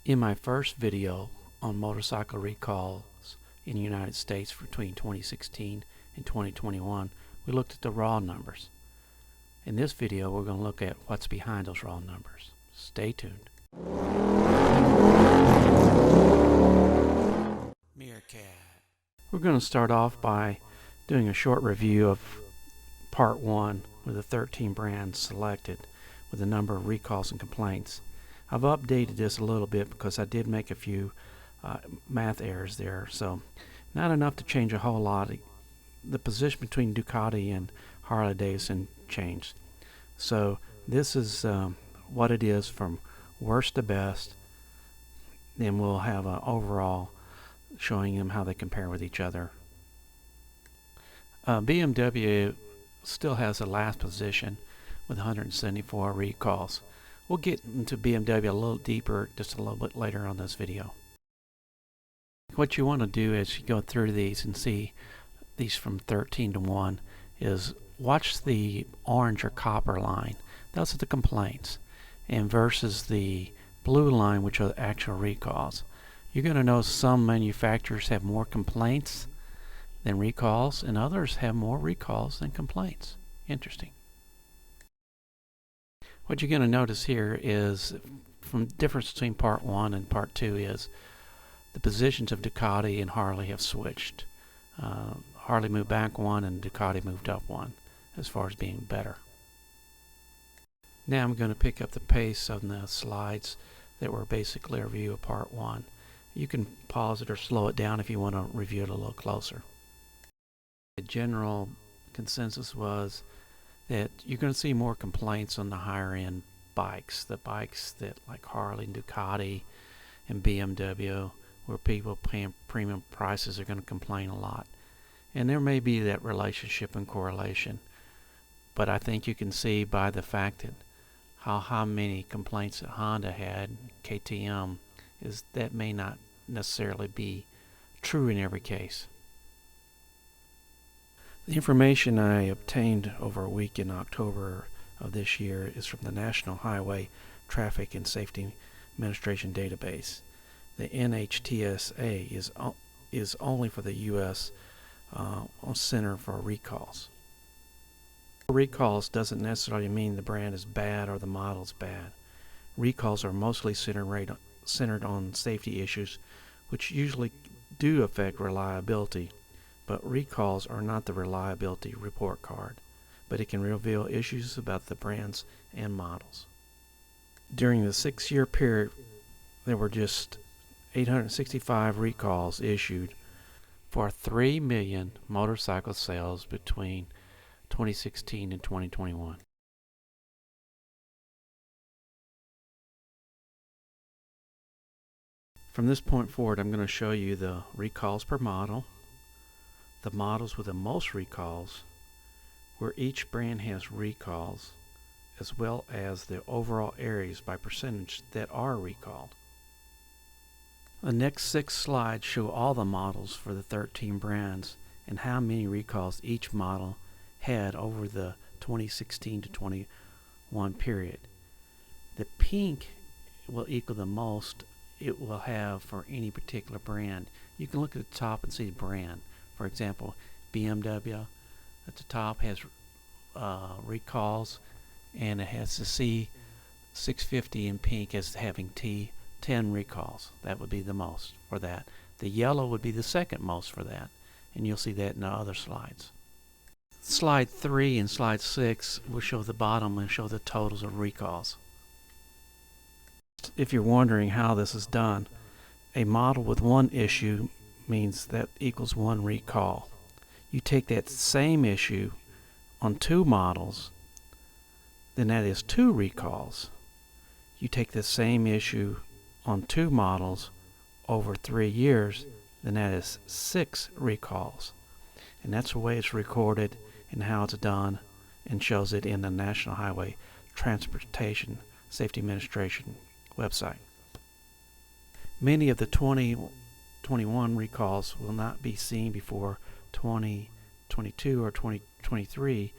In my first video on motorcycle recalls in the United States between 2016 and 2021, we looked at the raw numbers. In this video, we're going to look at what's behind those raw numbers. Stay tuned. Meerkat. We're going to start off by doing a short review of Part 1 with the 13 brands selected with the number of recalls and complaints. I've updated this a little bit because I did make a few math errors there, so not enough to change a whole lot. The position between Ducati and Harley Davidson changed. So this is what it is from worst to best. Then we'll have an overall showing them how they compare with each other. BMW still has the last position with 174 recalls. We'll get into BMW a little deeper just a little bit later on this video. What you want to do as you go through these and see these from 13 to 1 is watch the orange or copper line. Those are the complaints, and versus the blue line, which are the actual recalls. You're going to notice some manufacturers have more complaints than recalls, and others have more recalls than complaints. Interesting. What you're going to notice here is from difference between Part 1 and Part 2 is the positions of Ducati and Harley have switched. Harley moved back one and Ducati moved up one as far as being better. Now I'm going to pick up the pace on the slides that were basically a review of Part 1. You can pause it or slow it down if you want to review it a little closer. The general consensus was that you're going to see more complaints on the higher end bikes, the bikes that like Harley and Ducati and BMW, where people paying premium prices are going to complain a lot. And there may be that relationship and correlation, but I think you can see by the fact that how many complaints that Honda had, KTM, is that may not necessarily be true in every case. The information I obtained over a week in October of this year is from the National Highway Traffic and Safety Administration database. The NHTSA is only for the U.S. Center for Recalls. Recalls doesn't necessarily mean the brand is bad or the model is bad. Recalls are mostly centered on safety issues, which usually do affect reliability. But recalls are not the reliability report card, but it can reveal issues about the brands and models. During the 6-year period, there were just 865 recalls issued for 3 million motorcycle sales between 2016 and 2021. From this point forward, I'm going to show you the recalls per model, the models with the most recalls, where each brand has recalls, as well as the overall areas by percentage that are recalled. The next 6 slides show all the models for the 13 brands and how many recalls each model had over the 2016 to 21 period. The pink will equal the most it will have for any particular brand. You can look at the top and see the brand. For example, BMW at the top has recalls, and it has the C650 in pink as having 10 recalls. That would be the most for that. The yellow would be the second most for that, and you'll see that in the other slides. Slide 3 and slide 6 will show the bottom and show the totals of recalls. If you're wondering how this is done, a model with one issue means that equals 1 recall. You take that same issue on 2 models, then that is 2 recalls. You take the same issue on 2 models over 3 years, then that is 6 recalls. And that's the way it's recorded and how it's done, and shows it in the National Highway Transportation Safety Administration website. Many of the 2021 recalls will not be seen before 2022 or 2023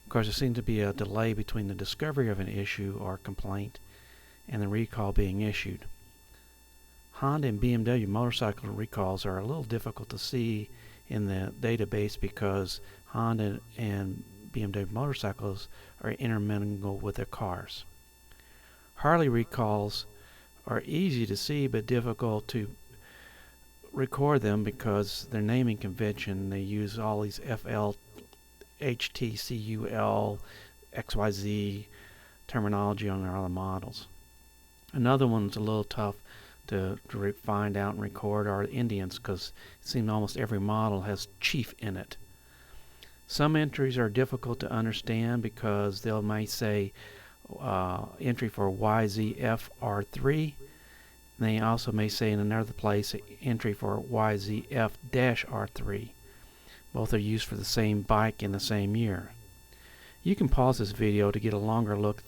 because there seems to be a delay between the discovery of an issue or complaint and the recall being issued. Honda and BMW motorcycle recalls are a little difficult to see in the database because Honda and BMW motorcycles are intermingled with their cars. Harley recalls are easy to see but difficult to record them because their naming convention, they use all these FL, HT, CUL, XYZ terminology on their other models. Another one's a little tough to find out and record are Indians because it seems almost every model has chief in it. Some entries are difficult to understand because they may say entry for YZF-R3. They also may say in another place entry for YZF-R3. Both are used for the same bike in the same year. You can pause this video to get a longer look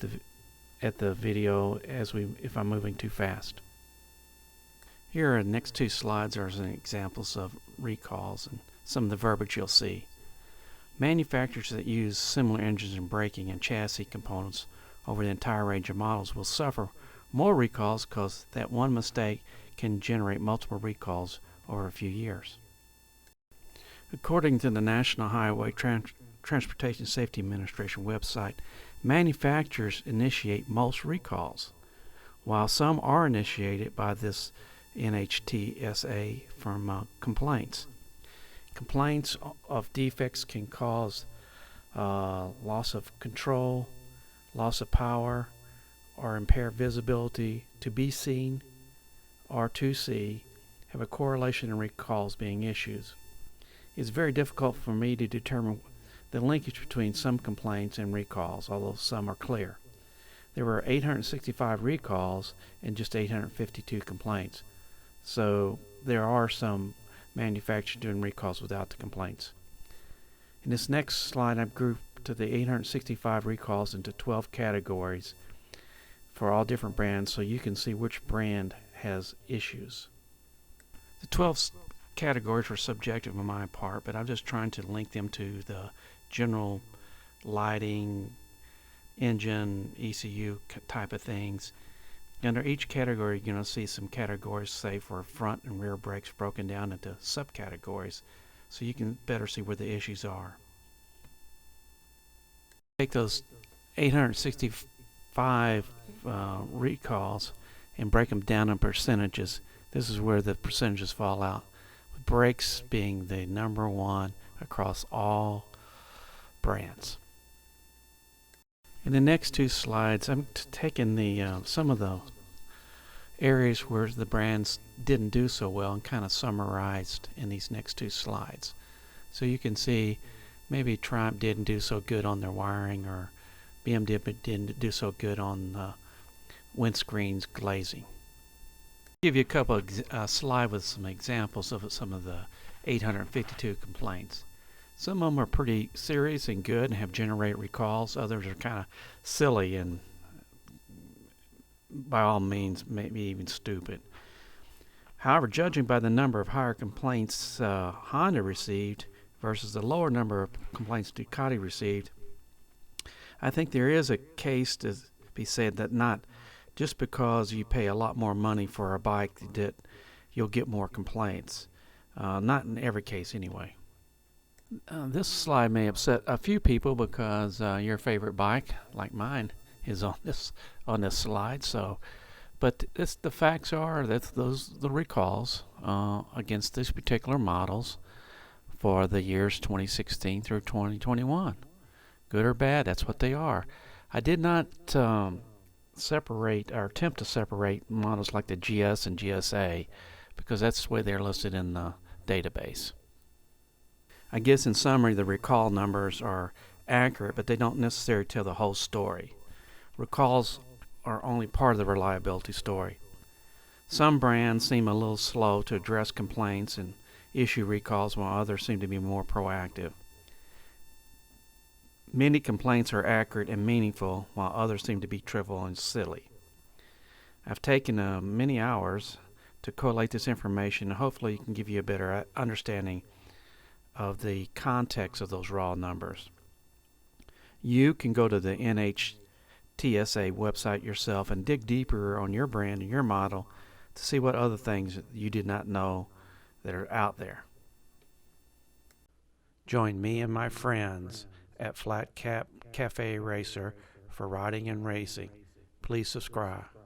at the video if I'm moving too fast. Here are the next two slides are some examples of recalls and some of the verbiage you'll see. Manufacturers that use similar engines and braking and chassis components over the entire range of models will suffer more recalls because that one mistake can generate multiple recalls over a few years. According to the National Highway Transportation Safety Administration website, manufacturers initiate most recalls, while some are initiated by this NHTSA from complaints. Complaints of defects can cause loss of control, loss of power, or impair visibility to be seen or to see, have a correlation in recalls being issued. It's very difficult for me to determine the linkage between some complaints and recalls, although some are clear. There were 865 recalls and just 852 complaints. So there are some manufacturers doing recalls without the complaints. In this next slide, I've grouped the 865 recalls into 12 categories for all different brands so you can see which brand has issues. The 12 categories were subjective on my part, but I'm just trying to link them to the general lighting, engine, ECU type of things. Under each category, you're going to see some categories, say for front and rear brakes, broken down into subcategories so you can better see where the issues are. Take those 865 recalls and break them down in percentages. This is where the percentages fall out, with brakes being the number one across all brands. In the next two slides, I'm taking some of the areas where the brands didn't do so well and kind of summarized in these next two slides. So you can see maybe Triumph didn't do so good on their wiring, or BMW didn't do so good on windscreens glazing. I'll give you a couple of slides with some examples of some of the 852 complaints. Some of them are pretty serious and good and have generated recalls. Others are kind of silly and by all means maybe even stupid. However, judging by the number of higher complaints Honda received versus the lower number of complaints Ducati received, I think there is a case to be said that not just because you pay a lot more money for a bike that you'll get more complaints. Not in every case anyway. This slide may upset a few people because your favorite bike, like mine, is on this slide. But the facts are that the recalls against these particular models for the years 2016 through 2021, good or bad, that's what they are. I did not separate or attempt to separate models like the GS and GSA because that's the way they're listed in the database. I guess in summary, the recall numbers are accurate, but they don't necessarily tell the whole story. Recalls are only part of the reliability story. Some brands seem a little slow to address complaints and issue recalls, while others seem to be more proactive. Many complaints are accurate and meaningful, while others seem to be trivial and silly. I've taken many hours to collate this information, and hopefully it can give you a better understanding of the context of those raw numbers. You can go to the NHTSA website yourself and dig deeper on your brand and your model to see what other things you did not know that are out there. Join me and my friends at Flat Cap Cafe Racer for riding and racing. Please subscribe.